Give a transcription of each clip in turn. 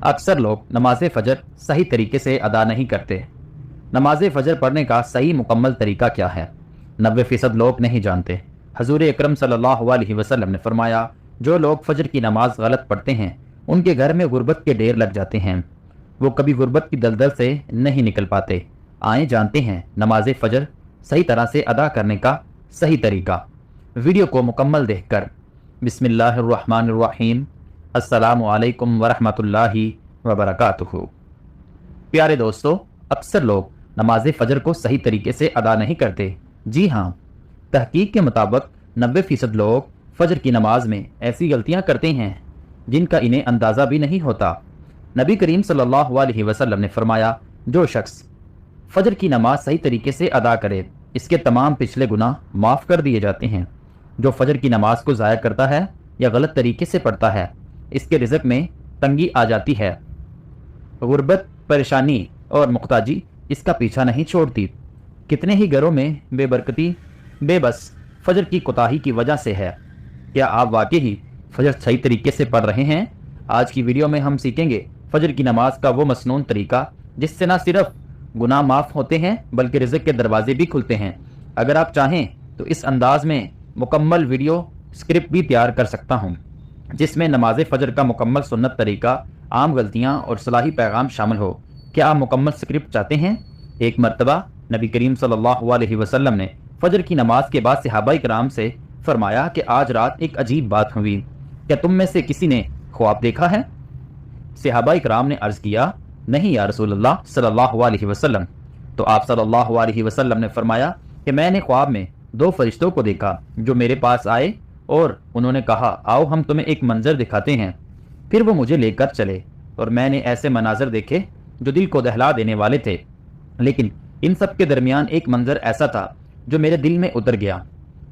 اکثر لوگ نماز فجر صحیح طریقے سے ادا نہیں کرتے۔ نماز فجر پڑھنے کا صحیح مکمل طریقہ کیا ہے؟ 90% لوگ نہیں جانتے۔ حضور اکرم صلی اللہ علیہ وسلم نے فرمایا، جو لوگ فجر کی نماز غلط پڑھتے ہیں ان کے گھر میں غربت کے ڈھیر لگ جاتے ہیں، وہ کبھی غربت کی دلدل سے نہیں نکل پاتے۔ آئیں جانتے ہیں نماز فجر صحیح طرح سے ادا کرنے کا صحیح طریقہ۔ ویڈیو کو مکمل دیکھ کر بسم اللہ الرحمن الرحیم، السلام علیکم ورحمۃ اللہ وبرکاتہ۔ پیارے دوستو، اکثر لوگ نماز فجر کو صحیح طریقے سے ادا نہیں کرتے۔ جی ہاں، تحقیق کے مطابق 90% لوگ فجر کی نماز میں ایسی غلطیاں کرتے ہیں جن کا انہیں اندازہ بھی نہیں ہوتا۔ نبی کریم صلی اللہ علیہ وسلم نے فرمایا، جو شخص فجر کی نماز صحیح طریقے سے ادا کرے اس کے تمام پچھلے گناہ معاف کر دیے جاتے ہیں۔ جو فجر کی نماز کو ضائع کرتا ہے یا غلط طریقے سے پڑھتا ہے، اس کے رزق میں تنگی آ جاتی ہے۔ غربت، پریشانی اور محتاجی اس کا پیچھا نہیں چھوڑتی۔ کتنے ہی گھروں میں بے برکتی بے بس فجر کی کوتاہی کی وجہ سے ہے۔ کیا آپ واقعی فجر صحیح طریقے سے پڑھ رہے ہیں؟ آج کی ویڈیو میں ہم سیکھیں گے فجر کی نماز کا وہ مسنون طریقہ جس سے نہ صرف گناہ معاف ہوتے ہیں بلکہ رزق کے دروازے بھی کھلتے ہیں۔ اگر آپ چاہیں تو اس انداز میں مکمل ویڈیو اسکرپٹ بھی تیار کر سکتا ہوں جس میں نماز فجر کا مکمل سنت طریقہ، عام غلطیاں اور صلاحی پیغام شامل ہو۔ کیا آپ مکمل اسکرپٹ چاہتے ہیں؟ ایک مرتبہ نبی کریم صلی اللہ علیہ وسلم نے فجر کی نماز کے بعد صحابہ کرام سے فرمایا کہ آج رات ایک عجیب بات ہوئی، کیا تم میں سے کسی نے خواب دیکھا ہے؟ صحابہ کرام نے عرض کیا، نہیں یا رسول اللہ صلی اللہ علیہ وسلم۔ تو آپ صلی اللہ علیہ وسلم نے فرمایا کہ میں نے خواب میں 2 فرشتوں کو دیکھا جو میرے پاس آئے اور انہوں نے کہا، آؤ ہم تمہیں ایک منظر دکھاتے ہیں۔ پھر وہ مجھے لے کر چلے اور میں نے ایسے مناظر دیکھے جو دل کو دہلا دینے والے تھے، لیکن ان سب کے درمیان ایک منظر ایسا تھا جو میرے دل میں اتر گیا۔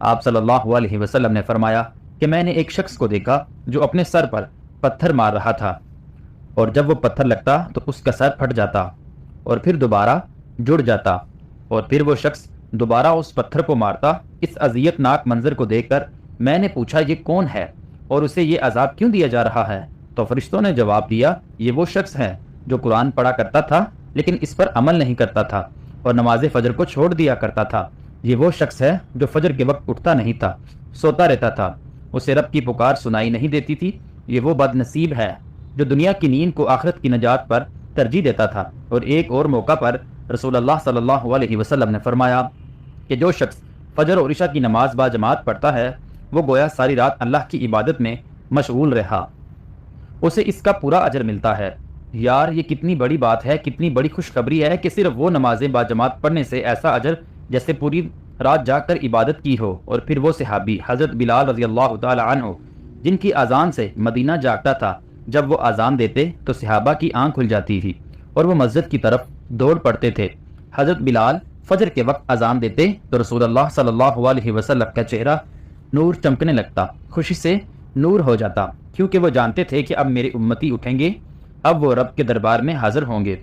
آپ صلی اللہ علیہ وسلم نے فرمایا کہ میں نے ایک شخص کو دیکھا جو اپنے سر پر پتھر مار رہا تھا، اور جب وہ پتھر لگتا تو اس کا سر پھٹ جاتا اور پھر دوبارہ جڑ جاتا، اور پھر وہ شخص دوبارہ اس پتھر کو مارتا۔ اس اذیت ناک منظر کو دیکھ کر میں نے پوچھا، یہ کون ہے اور اسے یہ عذاب کیوں دیا جا رہا ہے؟ تو فرشتوں نے جواب دیا، یہ وہ شخص ہے جو قرآن پڑھا کرتا تھا لیکن اس پر عمل نہیں کرتا تھا اور نماز فجر کو چھوڑ دیا کرتا تھا۔ یہ وہ شخص ہے جو فجر کے وقت اٹھتا نہیں تھا، سوتا رہتا تھا، اسے رب کی پکار سنائی نہیں دیتی تھی۔ یہ وہ بد نصیب ہے جو دنیا کی نیند کو آخرت کی نجات پر ترجیح دیتا تھا۔ اور ایک اور موقع پر رسول اللہ صلی اللہ علیہ وسلم نے فرمایا کہ جو شخص فجر اور عشاء کی نماز با جماعت پڑھتا ہے وہ گویا ساری رات اللہ کی عبادت میں مشغول رہا، اسے اس کا پورا اجر ملتا ہے۔ یار، یہ کتنی بڑی بات ہے، کتنی بڑی خوشخبری ہے کہ صرف وہ نمازیں با جماعت پڑھنے سے ایسا اجر جیسے پوری رات جاگ کر عبادت کی ہو۔ اور پھر وہ صحابی حضرت بلال رضی اللہ تعالی عنہ جن کی اذان سے مدینہ جاگتا تھا، جب وہ اذان دیتے تو صحابہ کی آنکھ کھل جاتی تھی اور وہ مسجد کی طرف دوڑ پڑتے تھے۔ حضرت بلال فجر کے وقت اذان دیتے تو رسول اللہ صلی اللہ علیہ وسلم کا چہرہ نور چمکنے لگتا، خوشی سے نور ہو جاتا، کیونکہ وہ جانتے تھے کہ اب میرے امتی اٹھیں گے، اب وہ رب کے دربار میں حاضر ہوں گے۔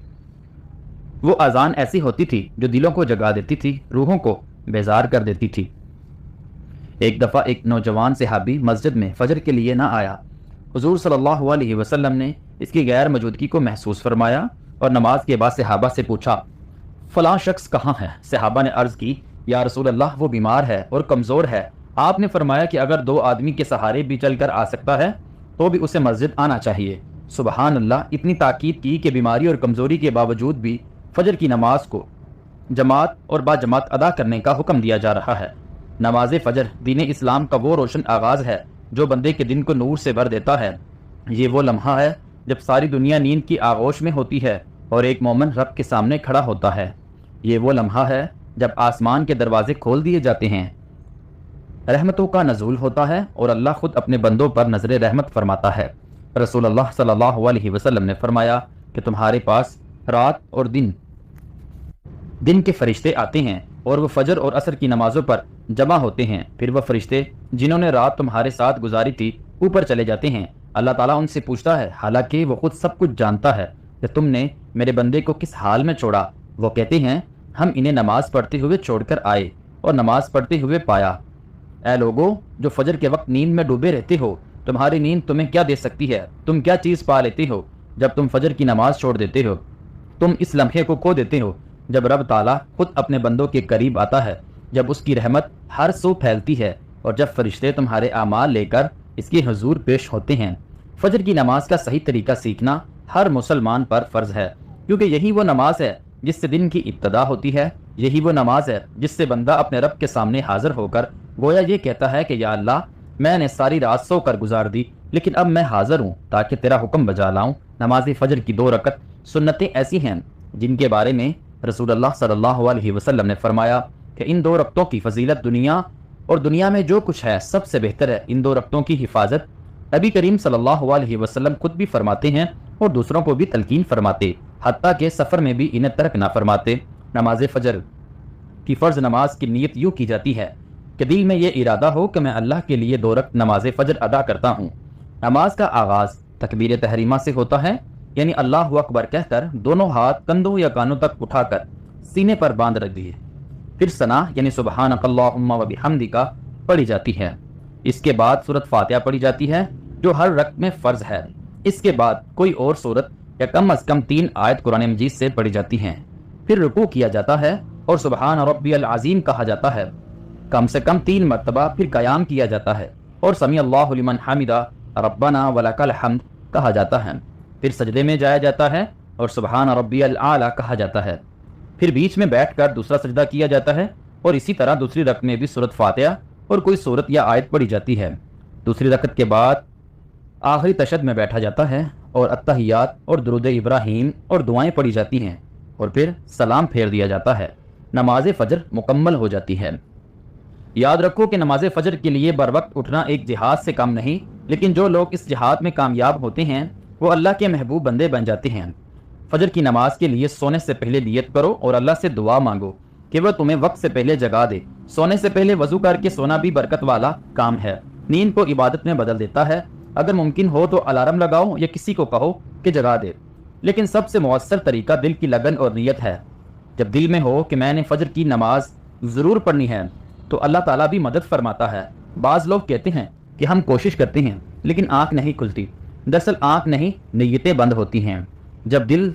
وہ اذان ایسی ہوتی تھی جو دلوں کو جگا دیتی تھی، روحوں کو بیزار کر دیتی تھی۔ ایک دفعہ ایک نوجوان صحابی مسجد میں فجر کے لیے نہ آیا۔ حضور صلی اللہ علیہ وسلم نے اس کی غیر موجودگی کو محسوس فرمایا اور نماز کے بعد صحابہ سے پوچھا، فلاں شخص کہاں ہے؟ صحابہ نے عرض کی، یا رسول اللہ وہ بیمار ہے اور کمزور ہے۔ آپ نے فرمایا کہ اگر 2 آدمی کے سہارے بھی چل کر آ سکتا ہے تو بھی اسے مسجد آنا چاہیے۔ سبحان اللہ، اتنی تاکید کی کہ بیماری اور کمزوری کے باوجود بھی فجر کی نماز کو جماعت اور با جماعت ادا کرنے کا حکم دیا جا رہا ہے۔ نماز فجر دین اسلام کا وہ روشن آغاز ہے جو بندے کے دن کو نور سے بھر دیتا ہے۔ یہ وہ لمحہ ہے جب ساری دنیا نیند کی آغوش میں ہوتی ہے اور ایک مومن رب کے سامنے کھڑا ہوتا ہے۔ یہ وہ لمحہ ہے جب آسمان کے دروازے کھول دیے جاتے ہیں، رحمتوں کا نزول ہوتا ہے اور اللہ خود اپنے بندوں پر نظر رحمت فرماتا ہے۔ رسول اللہ صلی اللہ علیہ وسلم نے فرمایا کہ تمہارے پاس رات اور دن کے فرشتے آتے ہیں اور وہ فجر اور عصر کی نمازوں پر جمع ہوتے ہیں۔ پھر وہ فرشتے جنہوں نے رات تمہارے ساتھ گزاری تھی اوپر چلے جاتے ہیں۔ اللہ تعالیٰ ان سے پوچھتا ہے، حالانکہ وہ خود سب کچھ جانتا ہے، کہ تم نے میرے بندے کو کس حال میں چھوڑا؟ وہ کہتے ہیں، ہم انہیں نماز پڑھتے ہوئے چھوڑ کر آئے اور نماز پڑھتے ہوئے پایا۔ اے لوگو جو فجر کے وقت نیند میں ڈوبے رہتے ہو، تمہاری نیند تمہیں کیا دے سکتی ہے؟ تم کیا چیز پا لیتے ہو جب تم فجر کی نماز چھوڑ دیتے ہو تم اس لمحے کو کھو دیتے ہو جب رب تعالیٰ خود اپنے بندوں کے قریب آتا ہے، جب اس کی رحمت ہر سو پھیلتی ہے اور جب فرشتے تمہارے اعمال لے کر اس کے حضور پیش ہوتے ہیں۔ فجر کی نماز کا صحیح طریقہ سیکھنا ہر مسلمان پر فرض ہے، کیونکہ یہی وہ نماز ہے جس سے دن کی ابتدا ہوتی ہے، یہی وہ نماز ہے جس سے بندہ اپنے رب کے سامنے حاضر ہو کر گویا یہ کہتا ہے کہ یا اللہ، میں نے ساری رات سو کر گزار دی لیکن اب میں حاضر ہوں تاکہ تیرا حکم بجا لاؤں۔ نماز فجر کی 2 رکعت سنتیں ایسی ہیں جن کے بارے میں رسول اللہ صلی اللہ علیہ وسلم نے فرمایا کہ ان 2 رکعتوں کی فضیلت دنیا اور دنیا میں جو کچھ ہے سب سے بہتر ہے۔ ان 2 رکعتوں کی حفاظت نبی کریم صلی اللہ علیہ وسلم خود بھی فرماتے ہیں اور دوسروں کو بھی تلقین فرماتے، حتیٰ کہ سفر میں بھی انہیں ترک نہ فرماتے۔ نماز فجر کی فرض نماز کی نیت یوں کی جاتی ہے کہ دل میں یہ ارادہ ہو کہ میں اللہ کے لیے 2 رکعت نماز فجر ادا کرتا ہوں۔ نماز کا آغاز تکبیر تحریمہ سے ہوتا ہے، یعنی اللہ اکبر کہہ کر دونوں ہاتھ کندھوں یا کانوں تک اٹھا کر سینے پر باندھ رکھ دیے، پھر ثنا یعنی سبحانک اللہم و بحمدک پڑھی جاتی ہے۔ اس کے بعد سورۃ فاتحہ پڑھی جاتی ہے جو ہر رکعت میں فرض ہے۔ اس کے بعد کوئی اور سورت یا کم از کم 3 آیت قرآن مجید سے پڑھی جاتی ہیں، پھر رکوع کیا جاتا ہے اور سبحان ربی العظیم کہا جاتا ہے کم سے کم 3 مرتبہ، پھر قیام کیا جاتا ہے اور سمیع اللہ لمن حمدہ ربنا ولک الحمد کہا جاتا ہے، پھر سجدے میں جایا جاتا ہے اور سبحان ربی الاعلی کہا جاتا ہے، پھر بیچ میں بیٹھ کر دوسرا سجدہ کیا جاتا ہے اور اسی طرح دوسری رکعت میں بھی سورۃ فاتحہ اور کوئی سورت یا آیت پڑھی جاتی ہے۔ دوسری رکعت کے بعد آخری تشہد میں بیٹھا جاتا ہے اور التحیات اور درود ابراہیم اور دعائیں پڑھی جاتی ہیں اور پھر سلام پھیر دیا جاتا ہے۔ نماز فجر مکمل ہو جاتی ہے۔ یاد رکھو کہ نماز فجر کے لیے بر وقت اٹھنا ایک جہاد سے کم نہیں، لیکن جو لوگ اس جہاد میں کامیاب ہوتے ہیں وہ اللہ کے محبوب بندے بن جاتے ہیں۔ فجر کی نماز کے لیے سونے سے پہلے نیت کرو اور اللہ سے دعا مانگو کہ وہ تمہیں وقت سے پہلے جگا دے۔ سونے سے پہلے وضو کر کے سونا بھی برکت والا کام ہے، نیند کو عبادت میں بدل دیتا ہے۔ اگر ممکن ہو تو الارم لگاؤ یا کسی کو کہو کہ جگا دے، لیکن سب سے مؤثر طریقہ دل کی لگن اور نیت ہے۔ جب دل میں ہو کہ میں نے فجر کی نماز ضرور پڑھنی ہے تو اللہ تعالیٰ بھی مدد فرماتا ہے۔ بعض لوگ کہتے ہیں کہ ہم کوشش کرتے ہیں لیکن آنکھ نہیں کھلتی، دراصل آنکھ نہیں، نیتیں بند ہوتی ہیں۔ جب دل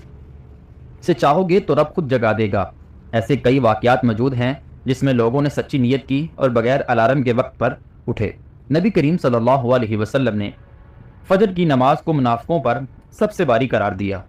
سے چاہو گے تو رب خود جگا دے گا۔ ایسے کئی واقعات موجود ہیں جس میں لوگوں نے سچی نیت کی اور بغیر الارم کے وقت پر اٹھے۔ نبی کریم صلی اللہ علیہ وسلم نے فجر کی نماز کو منافقوں پر سب سے باری قرار دیا،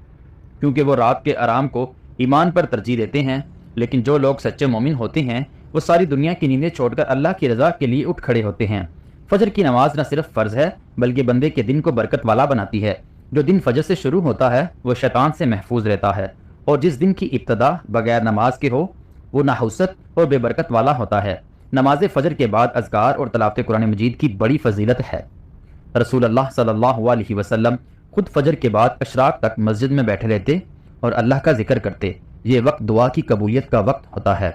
کیونکہ وہ رات کے آرام کو ایمان پر ترجیح دیتے ہیں، لیکن جو لوگ سچے مومن ہوتے ہیں وہ ساری دنیا کی نیندیں چھوڑ کر اللہ کی رضا کے لیے اٹھ کھڑے ہوتے ہیں۔ فجر کی نماز نہ صرف فرض ہے بلکہ بندے کے دن کو برکت والا بناتی ہے۔ جو دن فجر سے شروع ہوتا ہے وہ شیطان سے محفوظ رہتا ہے، اور جس دن کی ابتدا بغیر نماز کے ہو وہ نحوست اور بے برکت والا ہوتا ہے۔ نماز فجر کے بعد اذکار اور تلاوت قرآن مجید کی بڑی فضیلت ہے۔ رسول اللہ صلی اللہ علیہ وسلم خود فجر کے بعد اشراق تک مسجد میں بیٹھے رہتے اور اللہ کا ذکر کرتے۔ یہ وقت دعا کی قبولیت کا وقت ہوتا ہے۔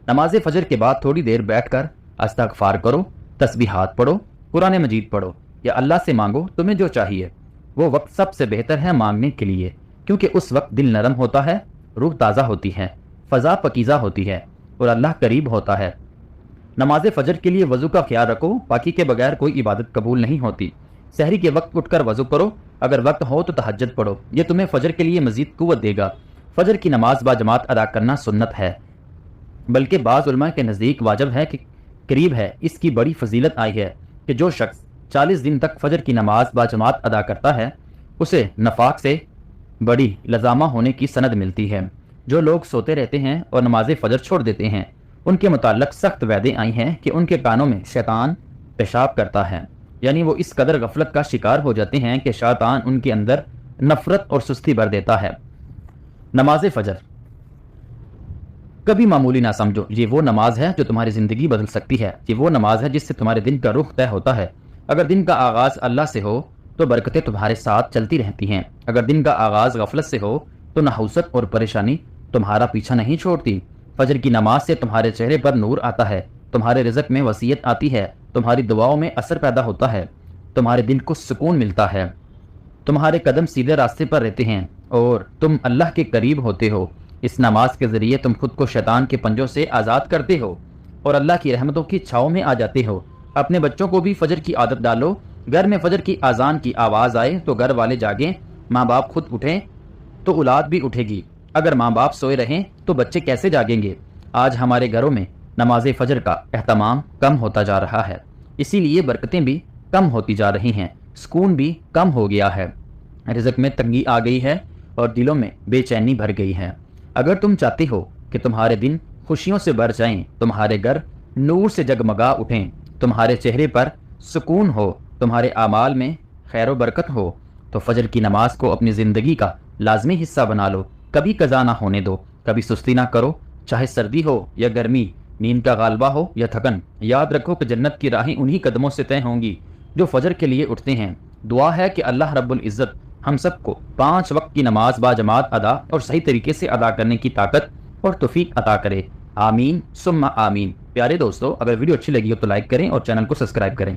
نماز فجر کے بعد تھوڑی دیر بیٹھ کر استغفار کرو، تسبیحات پڑھو، قرآن مجید پڑھو یا اللہ سے مانگو تمہیں جو چاہیے۔ وہ وقت سب سے بہتر ہے مانگنے کے لیے، کیونکہ اس وقت دل نرم ہوتا ہے، روح تازہ ہوتی ہے، فضا پکیزہ ہوتی ہے اور اللہ قریب ہوتا ہے۔ نماز فجر کے لیے وضو کا خیال رکھو، پاکی کے بغیر کوئی عبادت قبول نہیں ہوتی۔ سحری کے وقت اٹھ کر وضو کرو، اگر وقت ہو تو تہجد پڑھو، یہ تمہیں فجر کے لیے مزید قوت دے گا۔ فجر کی نماز باجماعت ادا کرنا سنت ہے، بلکہ بعض علماء کے نزدیک واجب ہے کہ قریب ہے۔ اس کی بڑی فضیلت آئی ہے کہ جو شخص 40 دن تک فجر کی نماز باجماعت ادا کرتا ہے اسے نفاق سے بڑی لزامہ ہونے کی سند ملتی ہے۔ جو لوگ سوتے رہتے ہیں اور نماز فجر چھوڑ دیتے ہیں ان کے متعلق سخت وعدے آئی ہیں کہ ان کے کانوں میں شیطان پیشاب کرتا ہے، یعنی وہ اس قدر غفلت کا شکار ہو جاتے ہیں کہ شیطان ان کے اندر نفرت اور سستی بھر دیتا ہے۔ نماز فجر کبھی معمولی نہ سمجھو، یہ وہ نماز ہے جو تمہاری زندگی بدل سکتی ہے۔ یہ وہ نماز ہے جس سے تمہارے دن کا رخ طے ہوتا ہے۔ اگر دن کا آغاز اللہ سے ہو تو برکتیں تمہارے ساتھ چلتی رہتی ہیں، اگر دن کا آغاز غفلت سے ہو تو نحوست اور پریشانی تمہارا پیچھا نہیں چھوڑتی۔ فجر کی نماز سے تمہارے چہرے پر نور آتا ہے، تمہارے رزق میں وسعت آتی ہے، تمہاری دعاؤں میں اثر پیدا ہوتا ہے، تمہارے دل کو سکون ملتا ہے، تمہارے قدم سیدھے راستے پر رہتے ہیں اور تم اللہ کے قریب ہوتے ہو۔ اس نماز کے ذریعے تم خود کو شیطان کے پنجوں سے آزاد کرتے ہو اور اللہ کی رحمتوں کی چھاؤں میں آ جاتے ہو۔ اپنے بچوں کو بھی فجر کی عادت ڈالو۔ گھر میں فجر کی اذان کی آواز آئے تو گھر والے جاگیں ماں باپ خود اٹھیں تو اولاد بھی اٹھے گی، اگر ماں باپ سوئے رہیں تو بچے کیسے جاگیں گے؟ آج ہمارے گھروں میں نماز فجر کا اہتمام کم ہوتا جا رہا ہے، اسی لیے برکتیں بھی کم ہوتی جا رہی ہیں، سکون بھی کم ہو گیا ہے، رزق میں تنگی آ گئی ہے اور دلوں میں بے چینی بھر گئی ہے۔ اگر تم چاہتے ہو کہ تمہارے دن خوشیوں سے بھر جائیں، تمہارے گھر نور سے جگمگا اٹھیں، تمہارے چہرے پر سکون ہو، تمہارے اعمال میں خیر و برکت ہو، تو فجر کی نماز کو اپنی زندگی کا لازمی حصہ بنا لو، کبھی قضا نہ ہونے دو، کبھی سستی نہ کرو، چاہے سردی ہو یا گرمی، نیند کا غالبہ ہو یا تھکن، یاد رکھو کہ جنت کی راہیں انہی قدموں سے طے ہوں گی جو فجر کے لیے اٹھتے ہیں۔ دعا ہے کہ اللہ رب العزت ہم سب کو 5 وقت کی نماز با جماعت ادا اور صحیح طریقے سے ادا کرنے کی طاقت اور توفیق عطا کرے، آمین ثم آمین۔ پیارے دوستو، اگر ویڈیو اچھی لگی ہو تو لائک کریں اور چینل کو سبسکرائب کریں۔